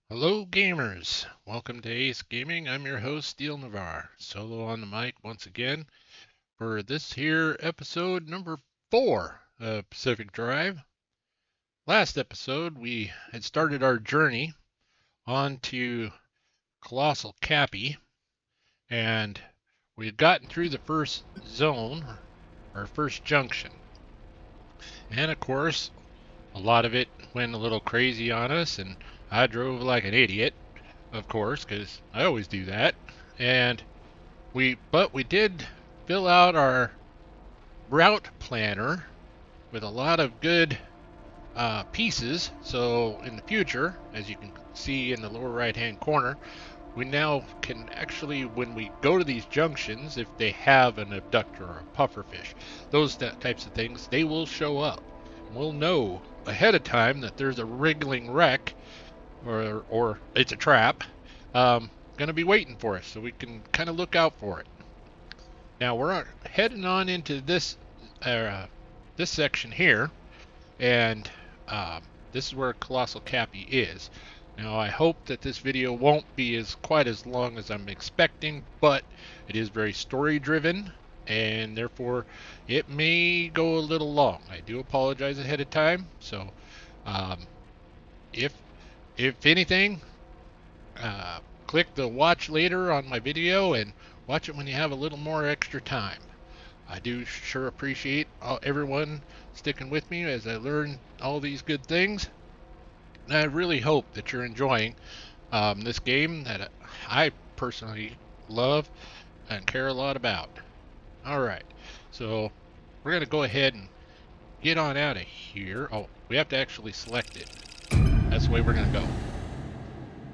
Hello gamers, welcome to Ace Gaming. I'm your host Steel Navarre, solo on the mic once again for this here episode number 4 of Pacific Drive. Last episode we had started our journey on to Colossal Cappy, and we had gotten through the first zone, our first junction. And of course, a lot of it went a little crazy on us, and I drove like an idiot, of course, because I always do that. And we did fill out our route planner with a lot of good pieces. So in the future, as you can see in the lower right hand corner, we now can actually, when we go to these junctions, if they have an abductor or a pufferfish, those types of things, they will show up. We'll know ahead of time that there's a wriggling wreck or it's a trap going to be waiting for us, so we can kind of look out for it. Now we're heading on into this section here, and this is where Colossal Cappy is. Now I hope that this video won't be quite as long as I'm expecting, but it is very story driven, and therefore it may go a little long. I do apologize ahead of time. So if anything, click the watch later on my video and watch it when you have a little more extra time. I do sure appreciate everyone sticking with me as I learn all these good things. And I really hope that you're enjoying this game that I personally love and care a lot about. Alright, so we're going to go ahead and get on out of here. Oh, we have to actually select it. That's the way we're going to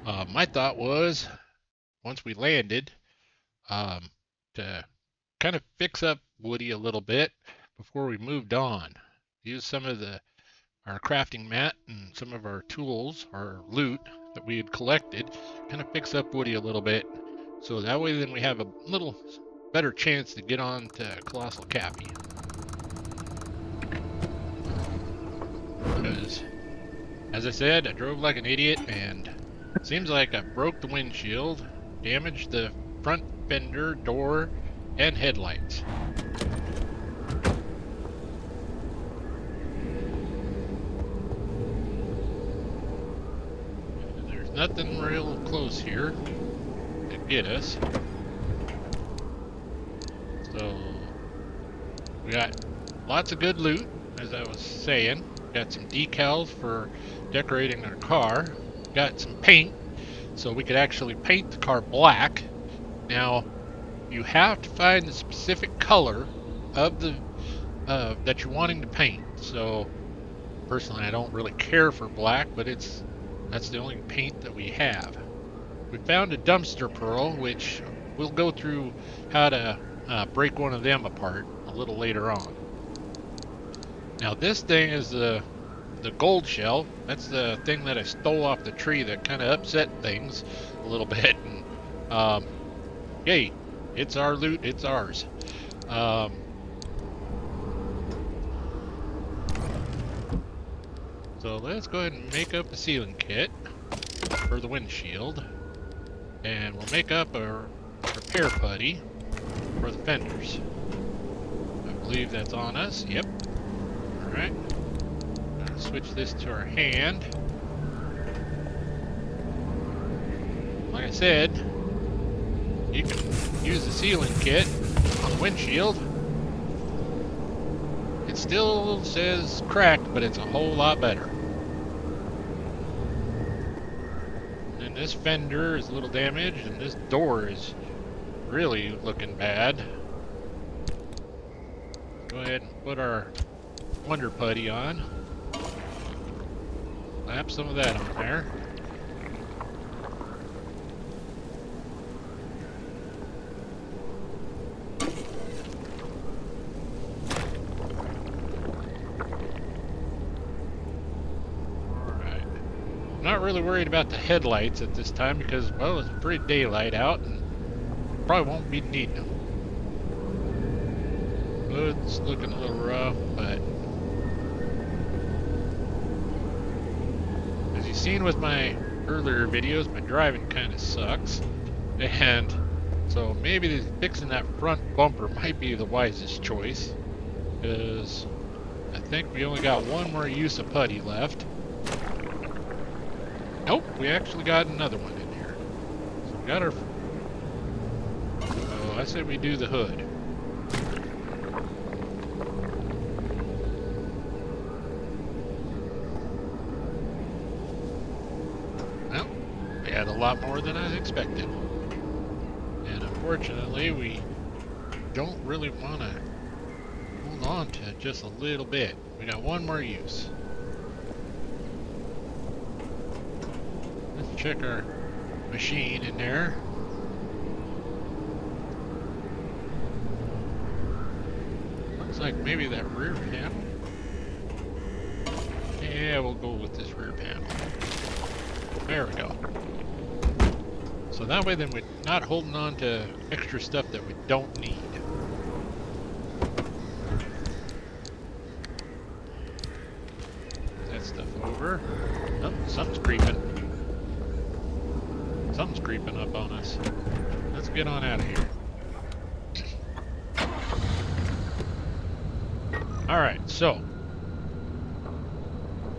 go. My thought was, once we landed, to kind of fix up Woody a little bit before we moved on. Use some of our crafting mat and some of our tools, our loot that we had collected, kind of fix up Woody a little bit. So that way then we have a little better chance to get on to Colossal Cappy. Because, as I said, I drove like an idiot, and it seems like I broke the windshield, damaged the front fender, door, and headlights. There's nothing real close here to get us. So we got lots of good loot, as I was saying. Got some decals for decorating our car. Got some paint, so we could actually paint the car black. Now, you have to find the specific color of the that you're wanting to paint. So, personally, I don't really care for black, but that's the only paint that we have. We found a dumpster pearl, which we'll go through how to break one of them apart a little later on. Now, this thing is the gold shell. That's the thing that I stole off the tree that kind of upset things a little bit. And yay, it's our loot, it's ours. So let's go ahead and make up a sealing kit for the windshield, and we'll make up a repair putty for the fenders. I believe that's on us. Yep. Alright. Gonna switch this to our hand. Like I said, you can use the sealing kit on the windshield. It still says cracked, but it's a whole lot better. And this fender is a little damaged, and this door is really looking bad. Go ahead and put our Wonder Putty on. Slap some of that on there. Not really worried about the headlights at this time because, well, it's pretty daylight out and probably won't be needing them. It's looking a little rough, but as you've seen with my earlier videos, my driving kind of sucks. And so maybe fixing that front bumper might be the wisest choice. Because I think we only got one more use of putty left. Nope, we actually got another one in here. So we got our... Oh, I said we do the hood. Well, we had a lot more than I expected. And unfortunately, we don't really want to hold on to just a little bit. We got one more use. Let's check our machine in there. Looks like maybe that rear panel. Yeah, we'll go with this rear panel. There we go. So that way then we're not holding on to extra stuff that we don't need. That stuff over. Oh, something's creeping. Something's creeping up on us. Let's get on out of here. Alright, so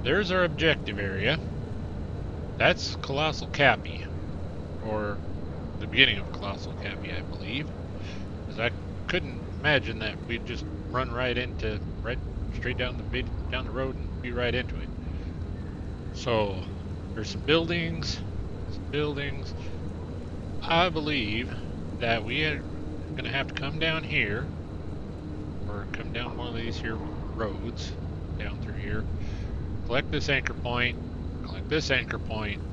there's our objective area. That's Colossal Cappy, or the beginning of Colossal Cappy, I believe. Because I couldn't imagine that we'd just run right straight down the road and be right into it. So there's some buildings. I believe that we are going to have to come down here, or come down one of these here roads, down through here, collect this anchor point,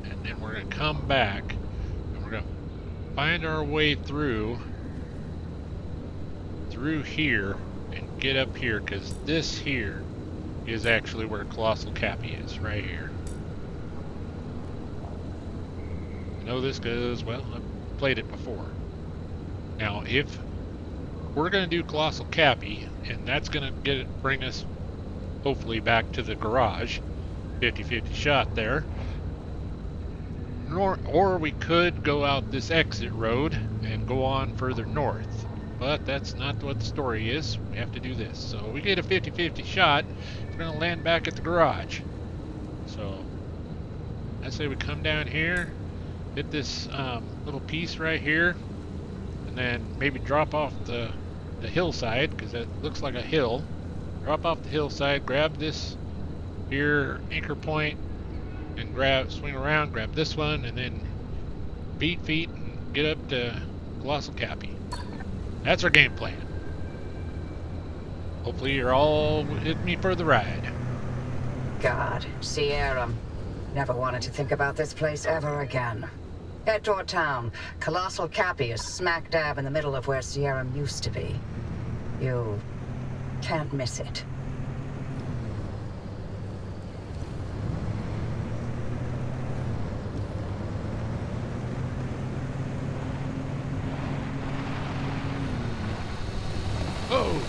and then we're going to come back, and we're going to find our way through here, and get up here, because this here is actually where Colossal Cappy is, right here. I know this goes, well, I've played it before. Now, if we're going to do Colossal Cappy, and that's going to bring us, hopefully, back to the garage, 50-50 shot there, or we could go out this exit road and go on further north. But that's not what the story is. We have to do this. So we get a 50-50 shot. We're going to land back at the garage. So I say we come down here, hit this little piece right here, and then maybe drop off the hillside, because that looks like a hill. Drop off the hillside, grab this here anchor point, and swing around, grab this one, and then beat feet and get up to Colossal Cappy. That's our game plan. Hopefully you're all with me for the ride. God, Sierra. Never wanted to think about this place ever again. Head toward town. Colossal Cappy is smack dab in the middle of where Sierra used to be. You can't miss it. Oh!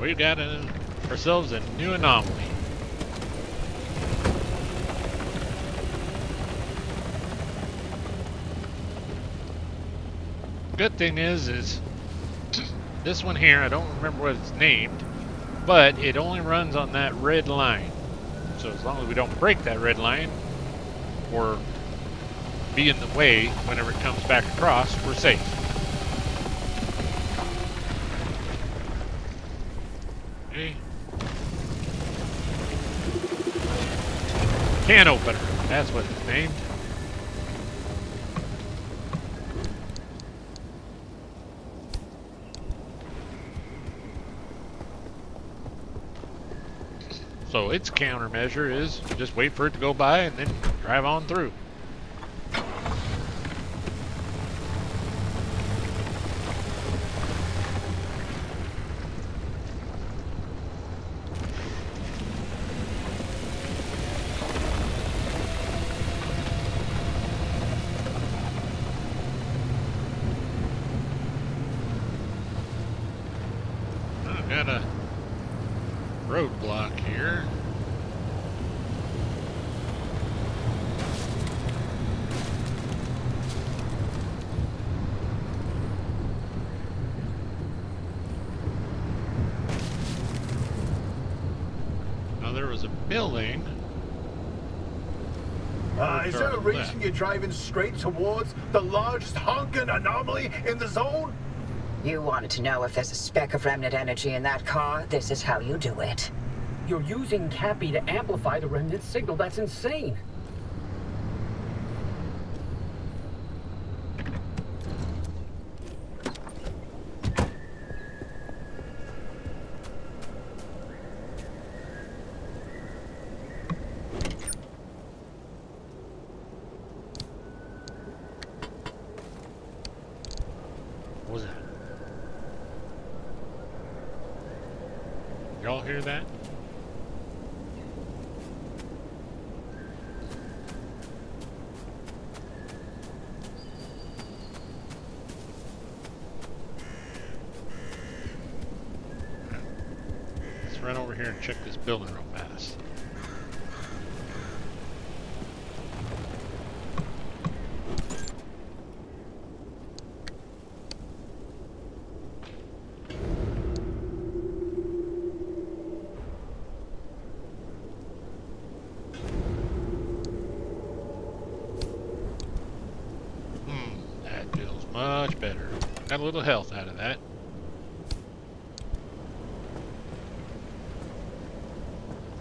We've got ourselves a new anomaly. Good thing is this one here, I don't remember what it's named, but it only runs on that red line. So as long as we don't break that red line, or be in the way whenever it comes back across, we're safe. Okay. Can opener, that's what it's named. So its countermeasure is just wait for it to go by and then drive on through. Got a roadblock here. Now there was a building. Is there a reason you're driving straight towards the largest honking anomaly in the zone? You wanted to know if there's a speck of remnant energy in that car? This is how you do it. You're using Cappy to amplify the remnant signal. That's insane. What was that? Y'all hear that? Let's run over here and check this building real fast. That feels much better. Got a little health out of that.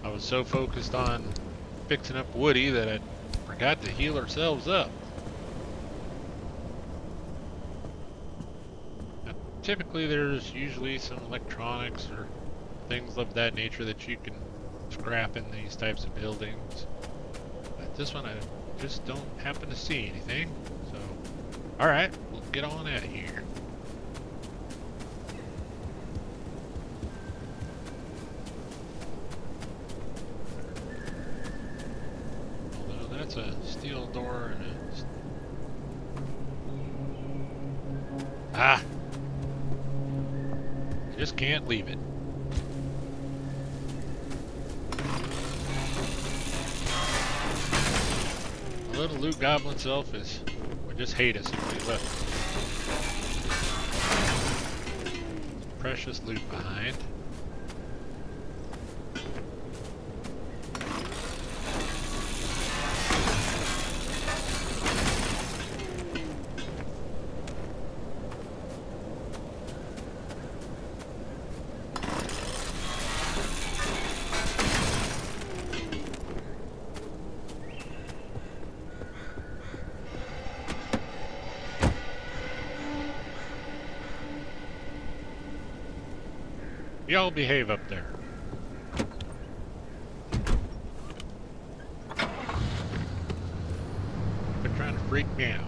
I was so focused on fixing up Woody that I forgot to heal ourselves up. Now, typically there's usually some electronics or things of that nature that you can scrap in these types of buildings. But this one I just don't happen to see anything. So, alright, we'll get on out of here. Although that's a steel door and a... Ah! I just can't leave it. The little loot goblin self would just hate us if we left precious loot behind. Y'all behave up there. They're trying to freak me out.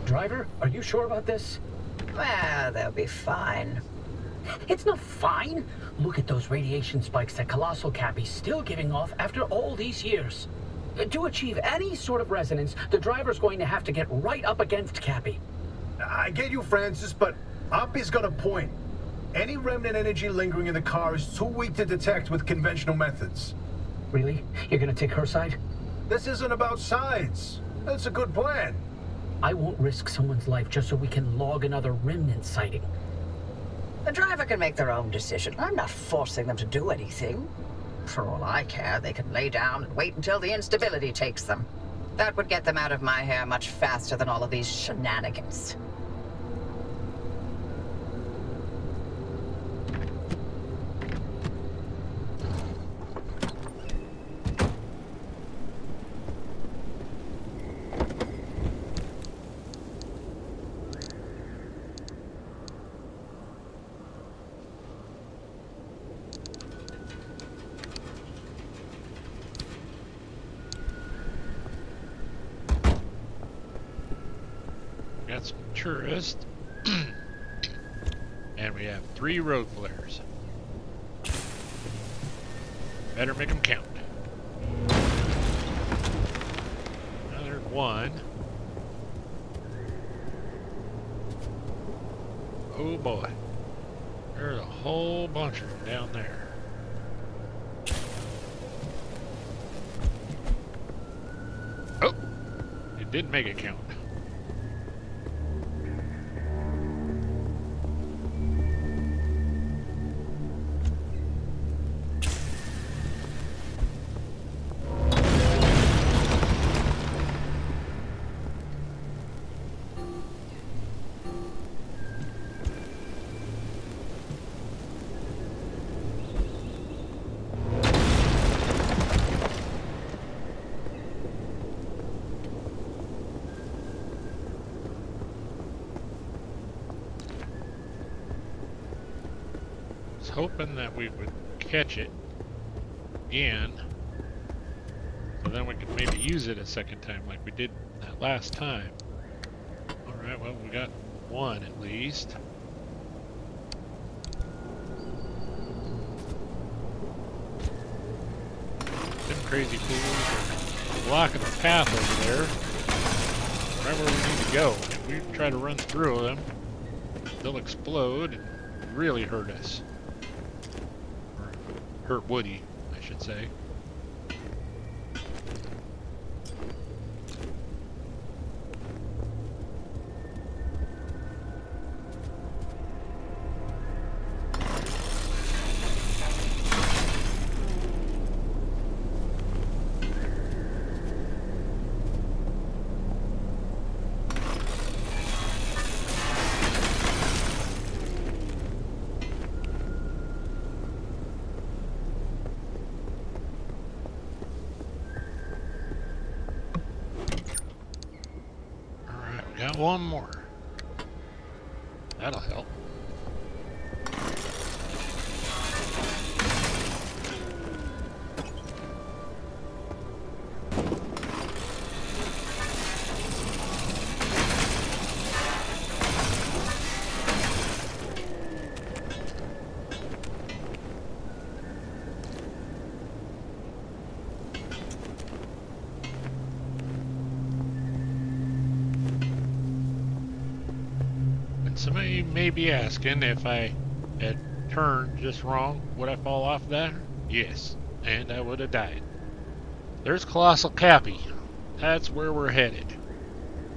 Driver, are you sure about this? Well, they'll be fine. It's not fine. Look at those radiation spikes that Colossal Cappy's still giving off after all these years. To achieve any sort of resonance, the driver's going to have to get right up against Cappy. I get you, Francis, but Oppie's got a point. Any remnant energy lingering in the car is too weak to detect with conventional methods. Really? You're gonna take her side? This isn't about sides. That's a good plan. I won't risk someone's life just so we can log another remnant sighting. The driver can make their own decision. I'm not forcing them to do anything. For all I care, they can lay down and wait until the instability takes them. That would get them out of my hair much faster than all of these shenanigans. Got some tourists. And we have 3 road flares. Better make them count. Another 1. Oh boy. There's a whole bunch of them down there. Oh! It did make it count. Hoping that we would catch it again, so then we could maybe use it a second time like we did that last time. Alright, well, we got one at least. Them crazy fools are blocking the path over there, right where we need to go. If we try to run through them, they'll explode and really hurt us. Hurt Woody, I should say. Got one more. That'll help. Somebody may be asking if I had turned just wrong, would I fall off that? Yes, and I would have died. There's Colossal Cappy. That's where we're headed.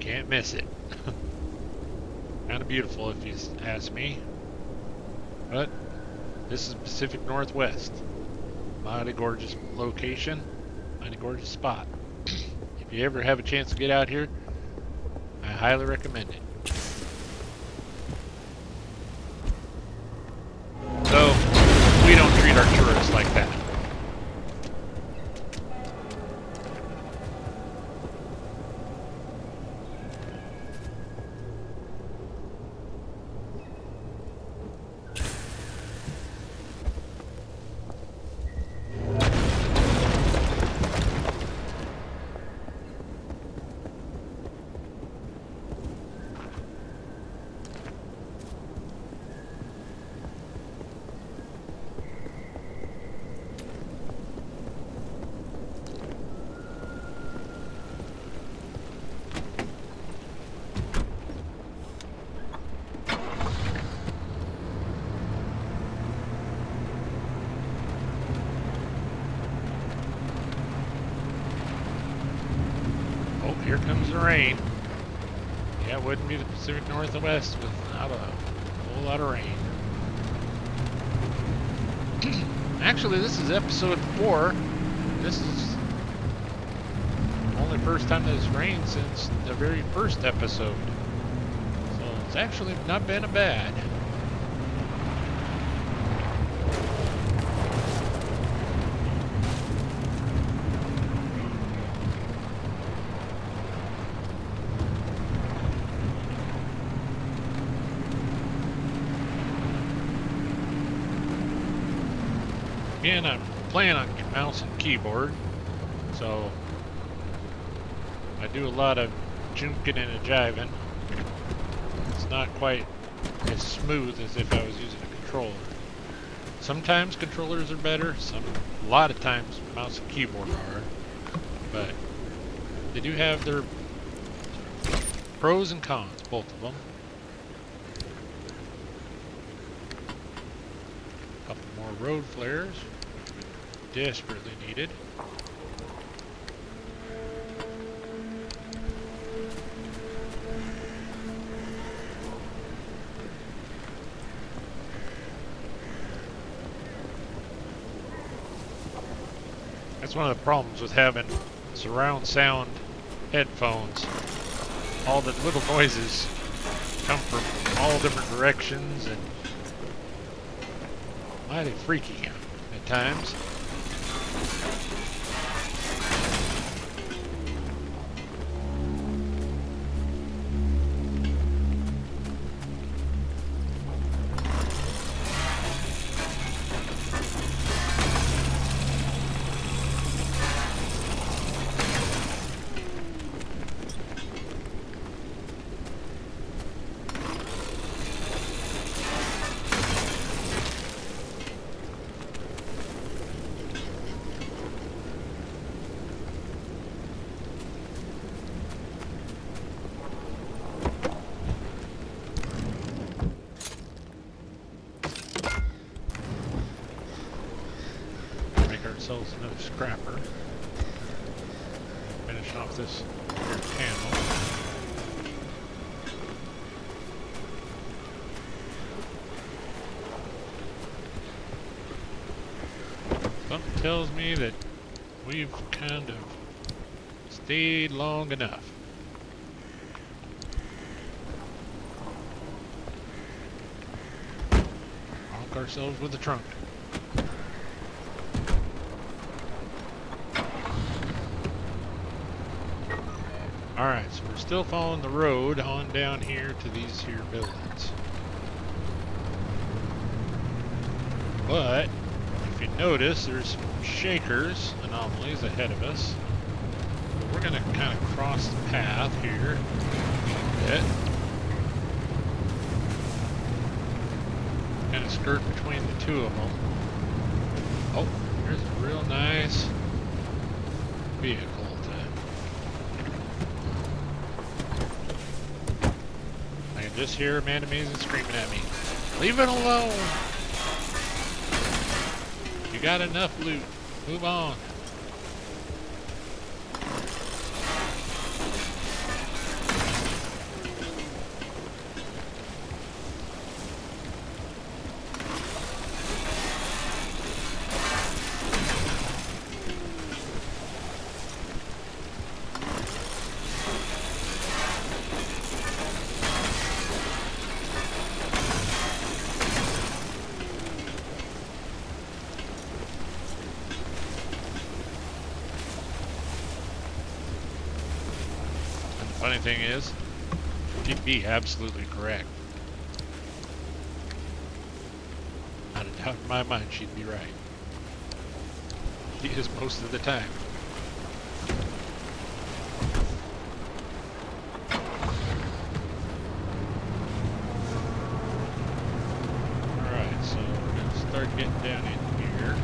Can't miss it. Kind of beautiful if you ask me. But this is Pacific Northwest. Mighty gorgeous location. Mighty gorgeous spot. If you ever have a chance to get out here, I highly recommend it. So, we don't treat our tourists like that. Here comes the rain. Yeah, it wouldn't be the Pacific Northwest without a whole lot of rain. Actually, this is episode 4. This is the only first time that it's rained since the very first episode. So it's actually not been a bad. Again, I'm playing on mouse and keyboard, so I do a lot of junking and jiving. It's not quite as smooth as if I was using a controller. Sometimes controllers are better, a lot of times mouse and keyboard are, but they do have their pros and cons, both of them. couple more road flares, which we desperately needed. That's one of the problems with having surround sound headphones. All the little noises come from all different directions and mighty freaky at times. Ourselves another scrapper. Finish off this here panel. Something tells me that we've kind of stayed long enough. Honk ourselves with the trunk. Alright, so we're still following the road on down here to these here buildings. But, if you notice, there's some shakers, anomalies ahead of us. So we're going to kind of cross the path here a bit. Kind of skirt between the two of them. Oh, here's a real nice vehicle. Just hear Amanda Mason screaming at me. Leave it alone! You got enough loot. Move on. Funny thing is, she'd be absolutely correct. Not a doubt in my mind she'd be right. She is most of the time. Alright, so we're going to start getting down in here.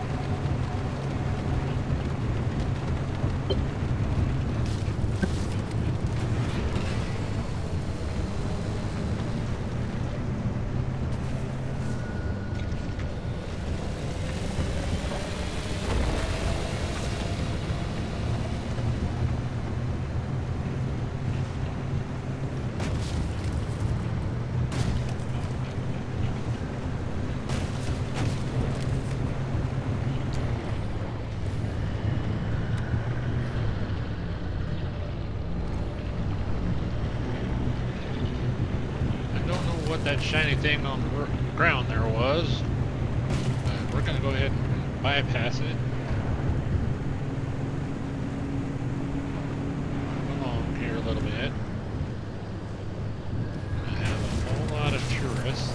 That shiny thing on the ground there was. We're going to go ahead and bypass it. Come on here a little bit. I have a whole lot of tourists.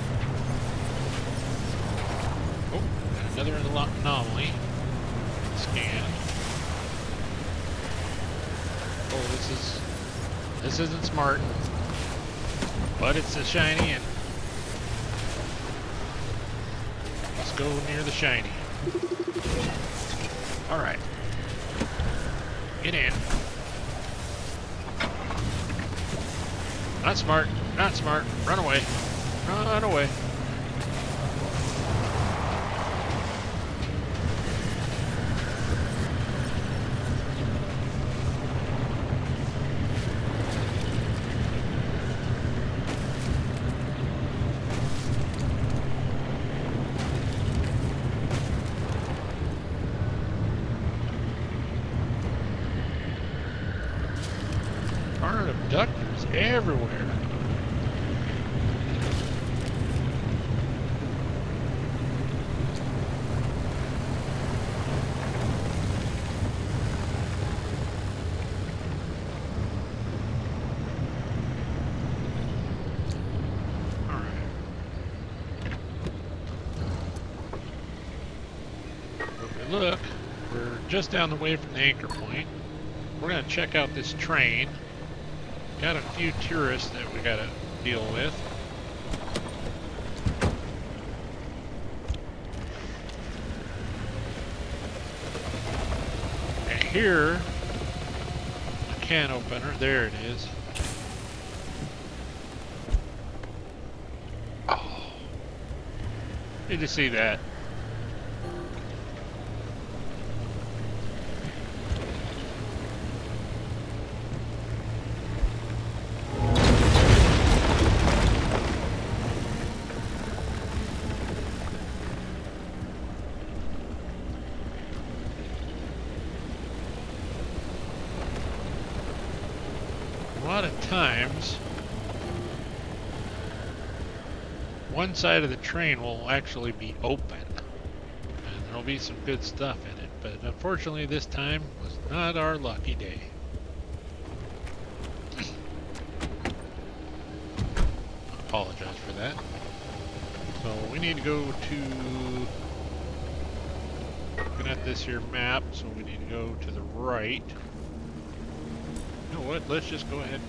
Oh, got another anomaly. Scan. Oh, this isn't smart, but it's a shiny and go near the shiny. Alright. Get in. Not smart. Not smart. Run away. Run away. conductors everywhere. Look, we're just down the way from the anchor point. We're going to check out this train. Got a few tourists that we got to deal with. And here, a can opener. There it is. Oh, did you see that? A lot of times, one side of the train will actually be open, and there'll be some good stuff in it, but unfortunately this time was not our lucky day. Apologize for that. So we need to go to, looking at this here map, so we need to go to the right. You know what, let's just go ahead.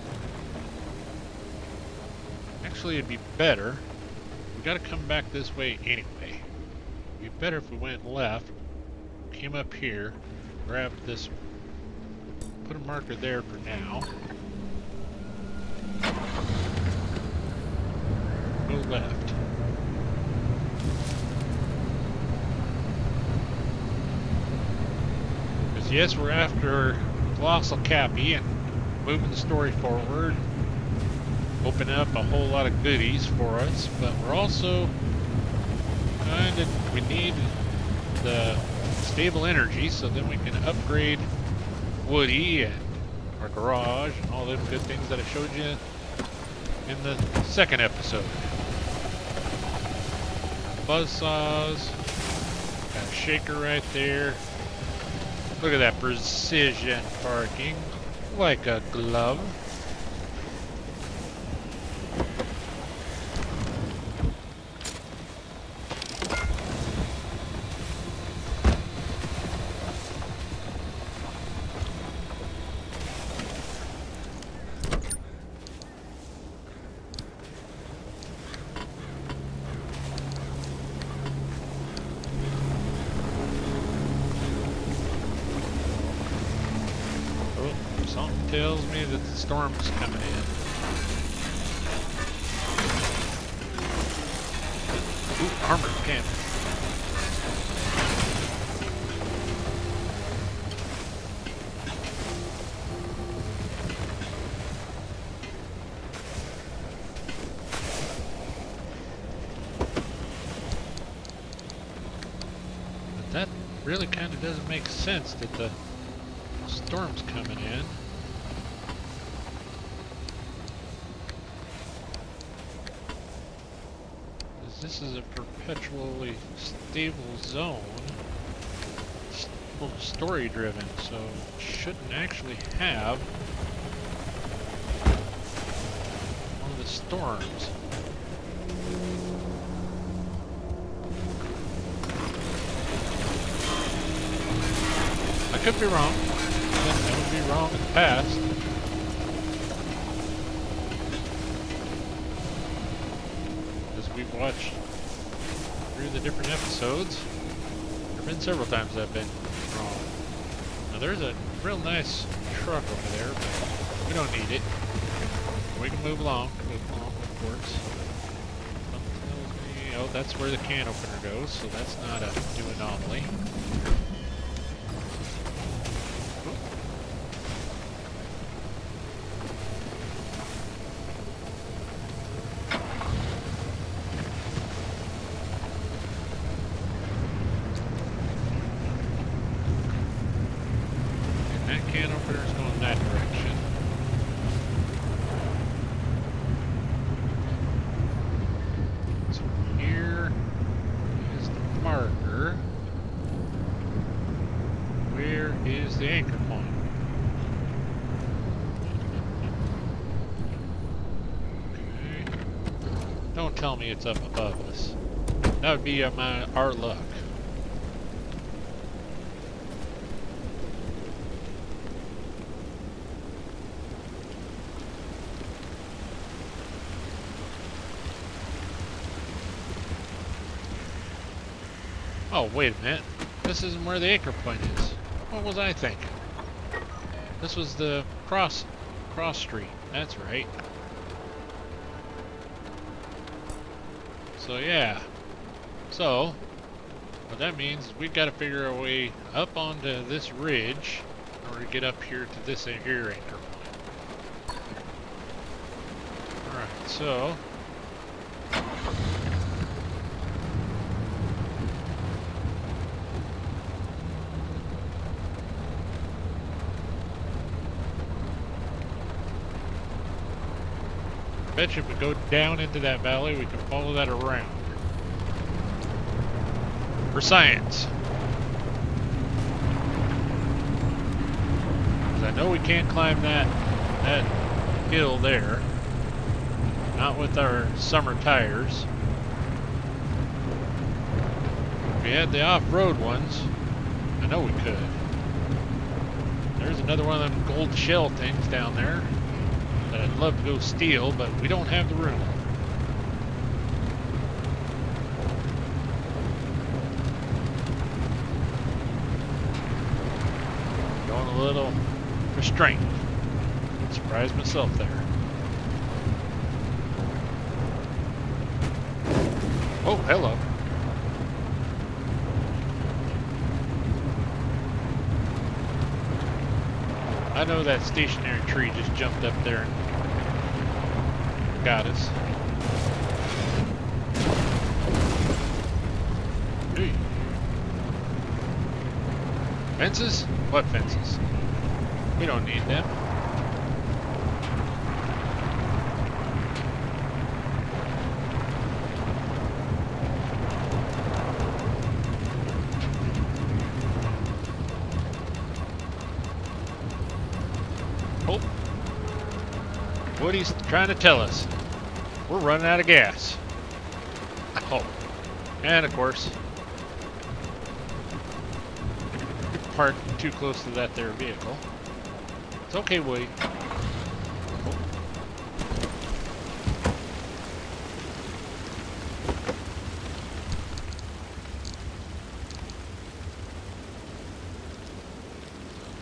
Actually, it'd be better. We gotta come back this way anyway. It'd be better if we went left, came up here, grabbed this, put a marker there for now. Go left. Because yes, we're after Colossal Cappy and moving the story forward, opening up a whole lot of goodies for us, but we're also we need the stable energy so then we can upgrade Woody and our garage and all them good things that I showed you in the second episode. Buzzsaws, got a shaker right there. Look at that precision parking. Like a glove. Something tells me that the storm's coming in. Ooh, armored cannon. But that really kind of doesn't make sense that the storm's coming in. This is a perpetually stable zone, story driven, so it shouldn't actually have one of the storms. I could be wrong. I would be wrong in the past. We've watched through the different episodes. There have been several times I've been wrong. Now there's a real nice truck over there, but we don't need it. We can move along of course. Something tells me, oh, that's where the can opener goes, so that's not a new anomaly. Can opener's going that direction. the anchor point. Okay. Don't tell me it's up above us. That would be our luck. Oh, wait a minute. This isn't where the anchor point is. What was I thinking? This was the cross street. That's right. So yeah. So what that means is we've got to figure a way up onto this ridge in order to get up here to this here anchor point. Alright, so bet you if we go down into that valley, we can follow that around. For science. Because I know we can't climb that hill there. Not with our summer tires. If we had the off-road ones, I know we could. There's another one of them gold shell things down there that I'd love to go steal, but we don't have the room. Going a little restrained. Surprised myself there. Oh, hello. I know that stationary tree just jumped up there and got us. Hey. Fences? What fences? We don't need them. Oh. Woody's trying to tell us we're running out of gas. Oh. And of course, parked too close to that there vehicle. It's okay, Woody. Oh.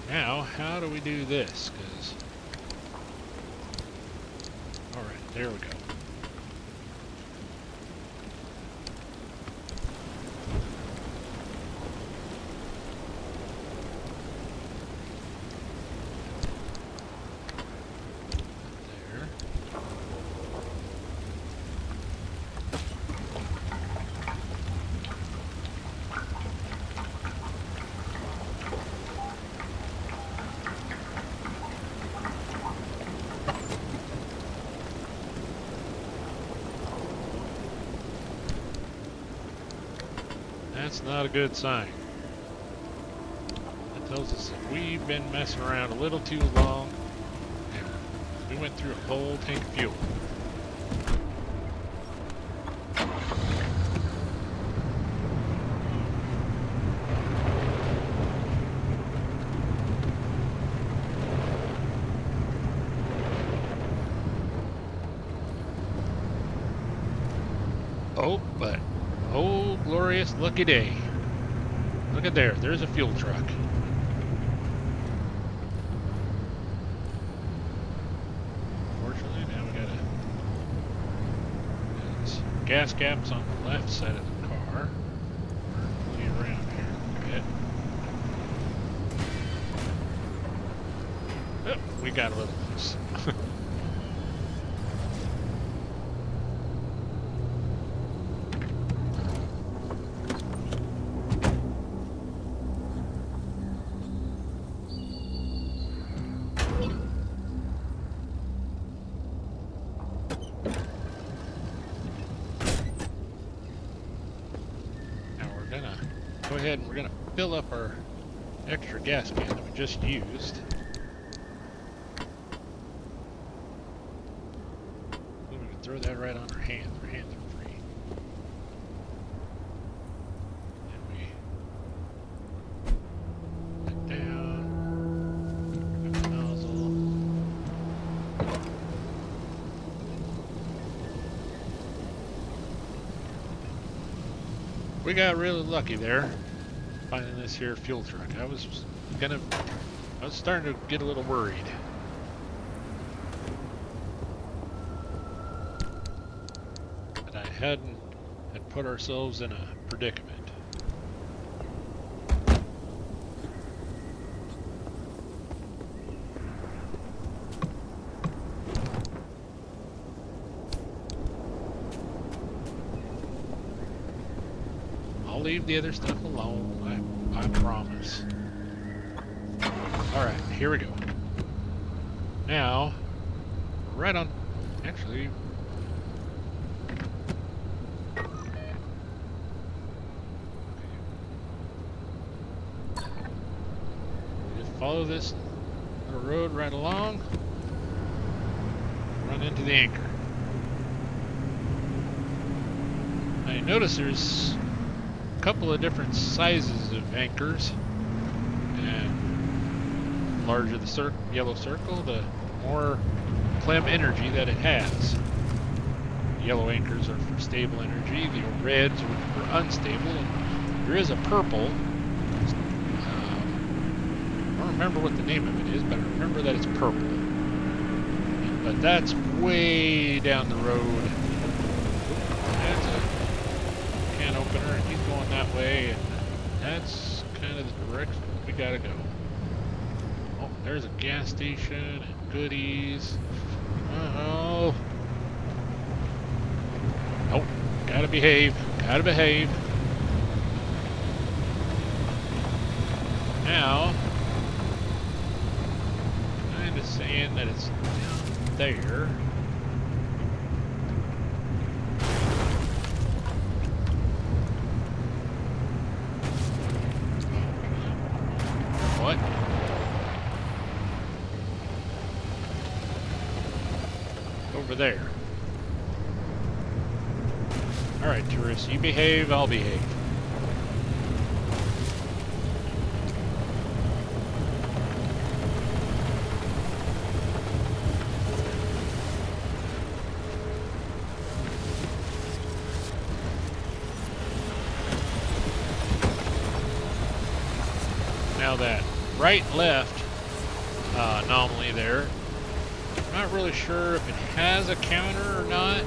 Now, how do we do this? Because, all right, there we go. That's not a good sign. That tells us that we've been messing around a little too long and we went through a whole tank of fuel. Oh, but oh, glorious lucky day. Look at there, there's a fuel truck. Unfortunately, now we got gas caps on the left side of the car. Pull you around here a bit. Oh, we got a little loose. Go ahead and we're going to fill up our extra gas can that we just used. We can throw that right on our hands. Our hands are free. And we put it down. Grab the nozzle. We got really lucky there, finding this here fuel truck. I was starting to get a little worried. But I had put ourselves in a predicament. I'll leave the other stuff alone, I promise. Alright, here we go. Now, right on, actually, we just follow this little road right along, run into the anchor. Now you notice there's a couple of different sizes of anchors, and the larger the yellow circle, the more clem energy that it has. The yellow anchors are for stable energy, the reds are for unstable, and there is a purple. I don't remember what the name of it is, but I remember that it's purple. But that's way down the road. That's a can opener, and he's going that way, and that's kind of the direction we gotta go. Oh, there's a gas station and goodies. Uh-oh. Nope, gotta behave, gotta behave. Now, kind of saying that it's down there. What? Over there. Alright, tourists, you behave, I'll behave. Now that right-left anomaly there, I'm not really sure if it has a counter or not,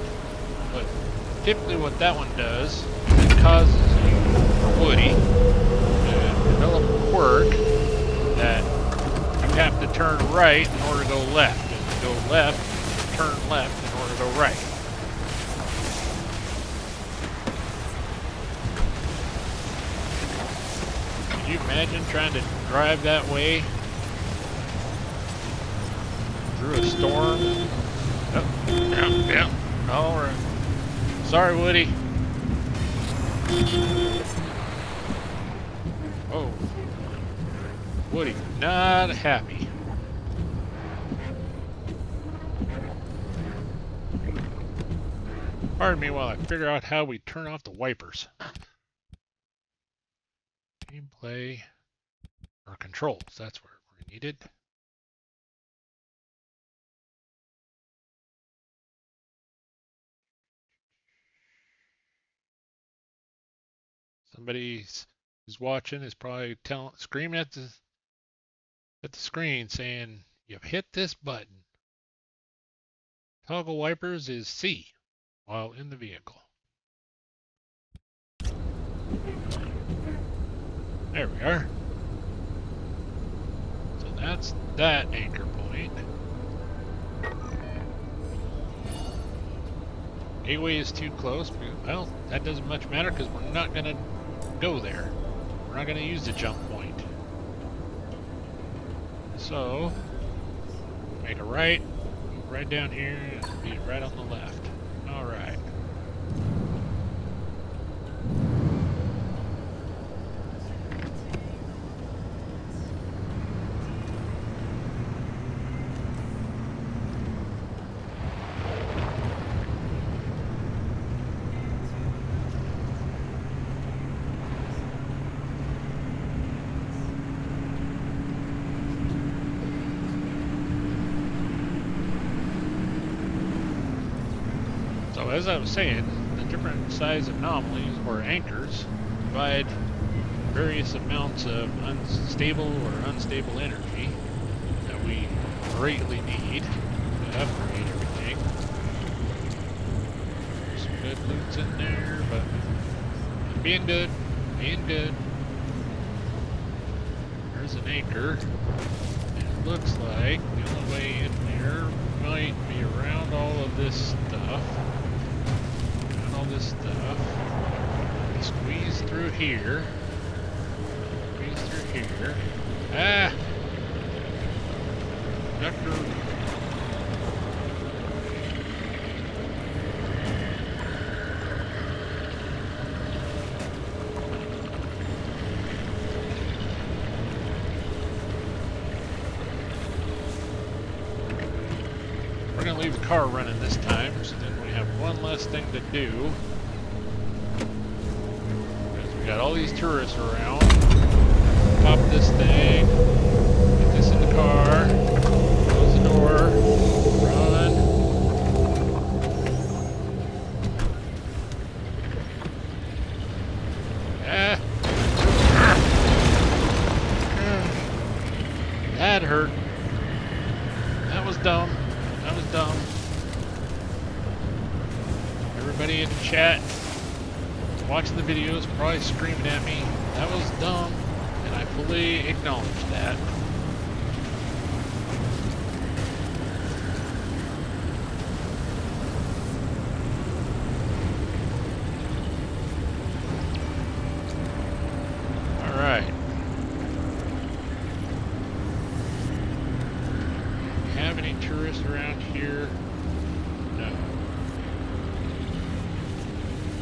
but typically what that one does is it causes you, or Woody, to develop a quirk that you have to turn right in order to go left, and to go left, you turn left in order to go right. Can you imagine trying to drive that way through a storm? Oh, yeah. All right. Sorry, Woody. Oh, Woody, not happy. Pardon me while I figure out how we turn off the wipers. Gameplay or controls, that's where we're needed. Somebody who's watching is probably screaming at the screen saying, "You've hit this button." Toggle wipers is C while in the vehicle. There we are. So that's that anchor point. Gateway is too close. Well, that doesn't much matter because we're not going to go there. We're not going to use the jump point. So, make a right, move right down here, and be right on the left. Alright. as I was saying, the different size anomalies or anchors provide various amounts of unstable or unstable energy that we greatly need to upgrade everything. There's some good loots in there, but being good, being good. There's an anchor, and it looks like the only way in there might be around all of this stuff. Around all this stuff. Squeeze through here. Squeeze through here. Ah! Doctor. We're going to leave the car running this time, so then we have one less thing to do. Because we got all these tourists around. Pop this thing. Get this in the car. Close the door. Run. Ah. That hurt. That was dumb. That was dumb. Everybody in the chat watching the videos probably screaming at me. That was dumb, and I fully acknowledge that. All right. Have any tourists around here? No.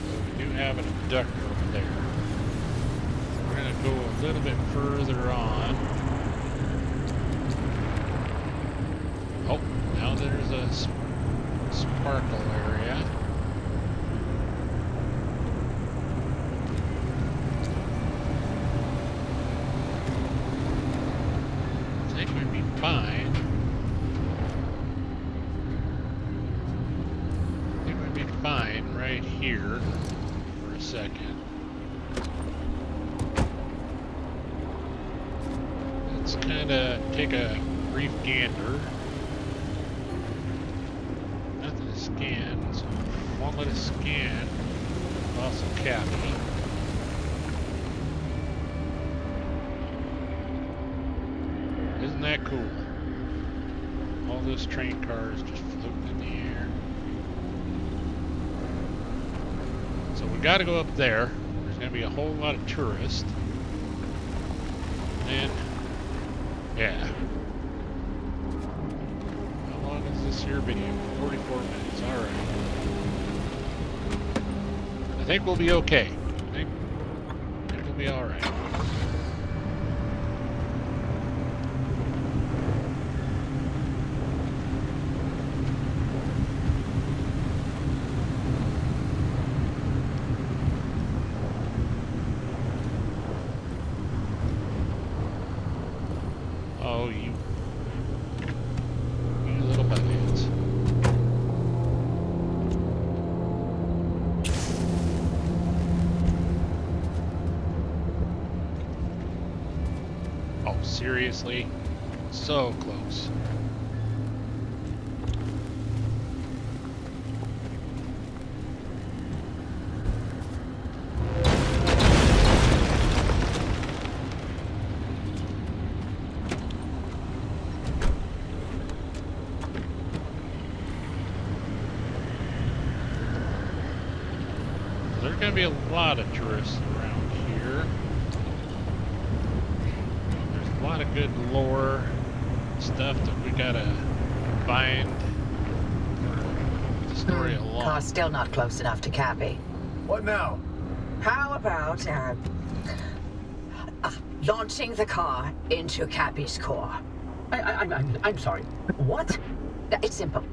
But we do have an abductor over there. We're going to go a little bit further on. Oh, now there's a sparkle area. I think we'd be fine. Fine right here for a second. Let's kind of take a brief gander. Nothing to scan, so won't let us scan. Colossal Cappy. Isn't that cool? All those train cars just floating in the air. So we got to go up there. There's going to be a whole lot of tourists. And, yeah. How long is this here video? 44 minutes. Alright. I think we'll be okay. I think we'll be alright. Oh, you little buttheads. Oh, seriously? So close. There's going to be a lot of tourists around here. There's a lot of good lore stuff that we gotta find for the story along. Car's still not close enough to Cappy. What now? How about launching the car into Cappy's core? I'm sorry. What? It's simple.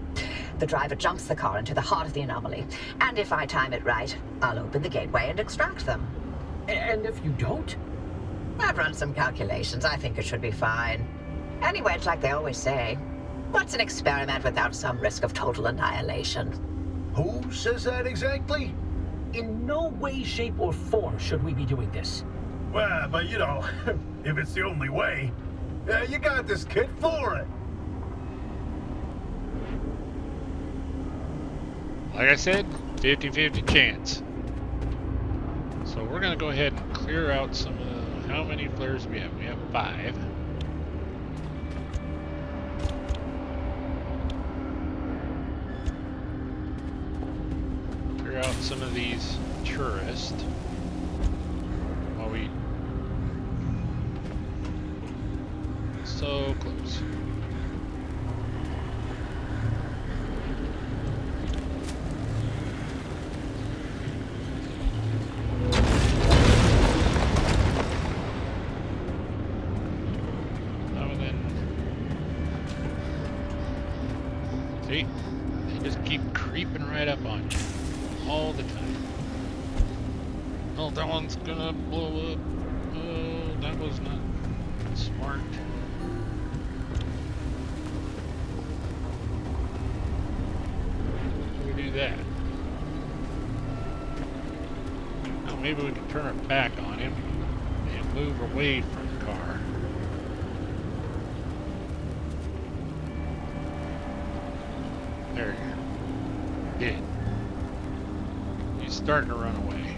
The driver jumps the car into the heart of the anomaly, and if I time it right, I'll open the gateway and extract them. And if you don't? I've run some calculations. I think it should be fine. Anyway, it's like they always say, what's an experiment without some risk of total annihilation? Who says that exactly? In no way, shape, or form should we be doing this. Well, but you know, if it's the only way, you got this, kid, for it. Like I said, 50-50 chance. So we're going to go ahead and clear out some of the... How many flares do we have? We have 5. Clear out some of these tourists. While we... So close. See? They just keep creeping right up on you. All the time. Oh, that one's gonna blow up. Oh, that was not smart. How do we do that? Oh, maybe we can turn our back on him and move away from the car. There you go. Did. He's starting to run away.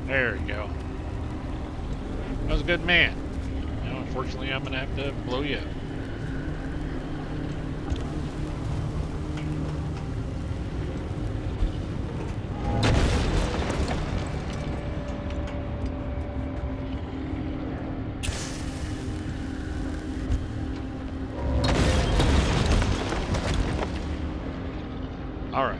There you go. That was a good man. Now, unfortunately, I'm going to have to blow you up. All right.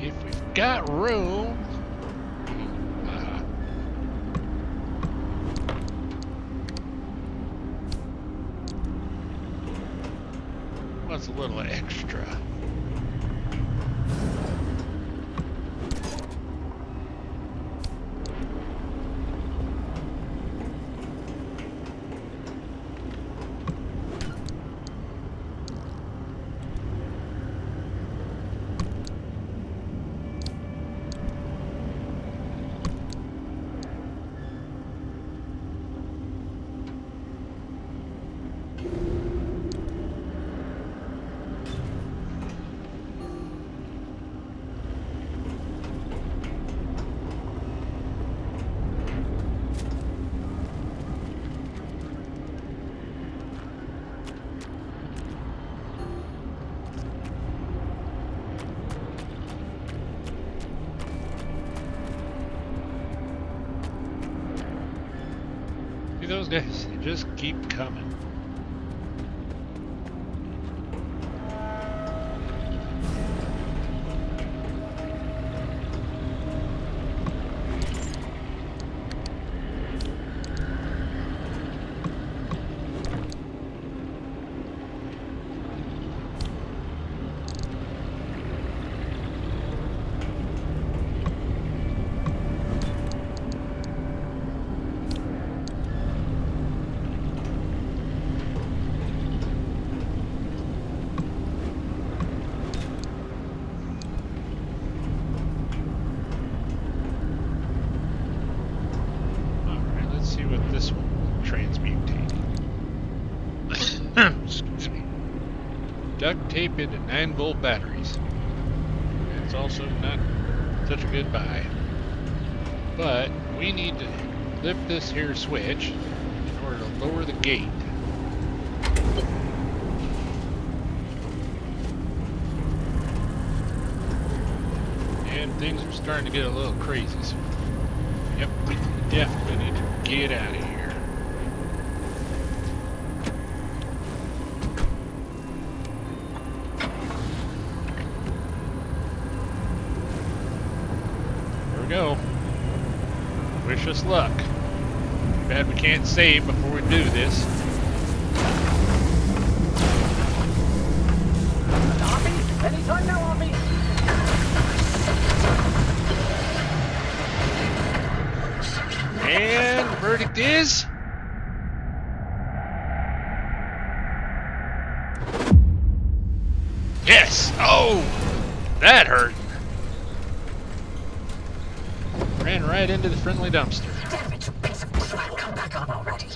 If we've got room. What's a little extra? Those guys, they just keep coming. This one transmutate. Excuse me. Duct tape into 9-volt batteries. It's also not such a good buy. But we need to lift this here switch in order to lower the gate. And things are starting to get a little crazy. So, yep, we definitely need to get out of here. There we go. Wish us luck. Bad we can't save before we do this. Oppie, anytime now, Oppie. And the verdict is... yes! Oh! That hurt. Ran right into the friendly dumpster. Damn it, you piece of crap. Come back on already.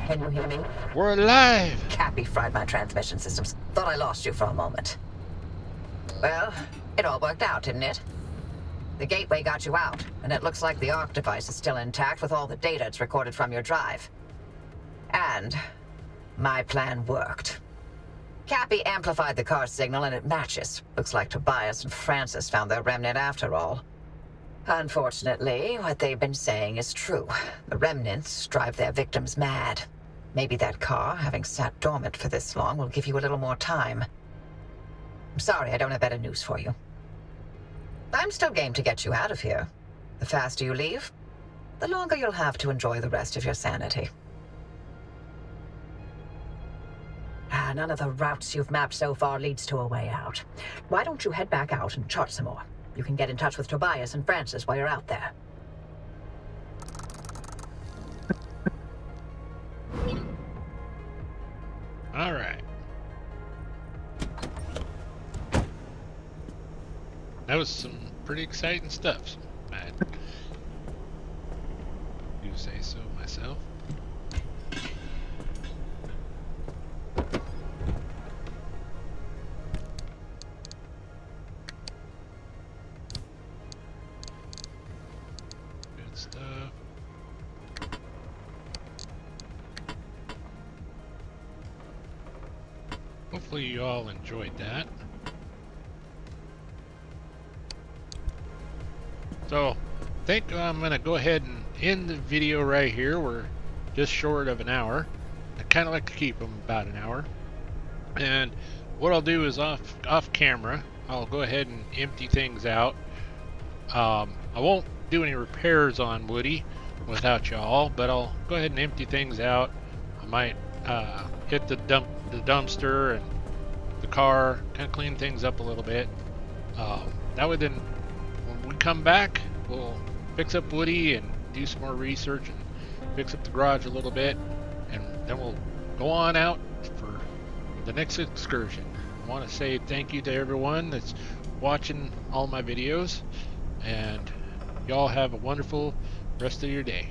Can you hear me? We're alive! Cappy fried my transmission systems. Thought I lost you for a moment. Well, it all worked out, didn't it? The gateway got you out, and it looks like the ARC device is still intact with all the data it's recorded from your drive. And my plan worked. Cappy amplified the car signal and it matches. Looks like Tobias and Francis found their remnant after all. Unfortunately, what they've been saying is true. The remnants drive their victims mad. Maybe that car, having sat dormant for this long, will give you a little more time. I'm sorry, I don't have better news for you. I'm still game to get you out of here. The faster you leave, the longer you'll have to enjoy the rest of your sanity. None of the routes you've mapped so far leads to a way out. Why don't you head back out and chart some more? You can get in touch with Tobias and Francis while you're out there. All right. That was some pretty exciting stuff. I do say so myself. Good stuff. Hopefully you all enjoyed that. So, I think I'm going to go ahead and end the video right here. We're just short of an hour. I kind of like to keep them about an hour. And what I'll do is off camera, I'll go ahead and empty things out. I won't do any repairs on Woody without y'all, but I'll go ahead and empty things out. I might hit the dumpster and the car, kind of clean things up a little bit. That way then when we come back, we'll fix up Woody and do some more research and fix up the garage a little bit, and then we'll go on out for the next excursion. I want to say thank you to everyone that's watching all my videos, and y'all have a wonderful rest of your day.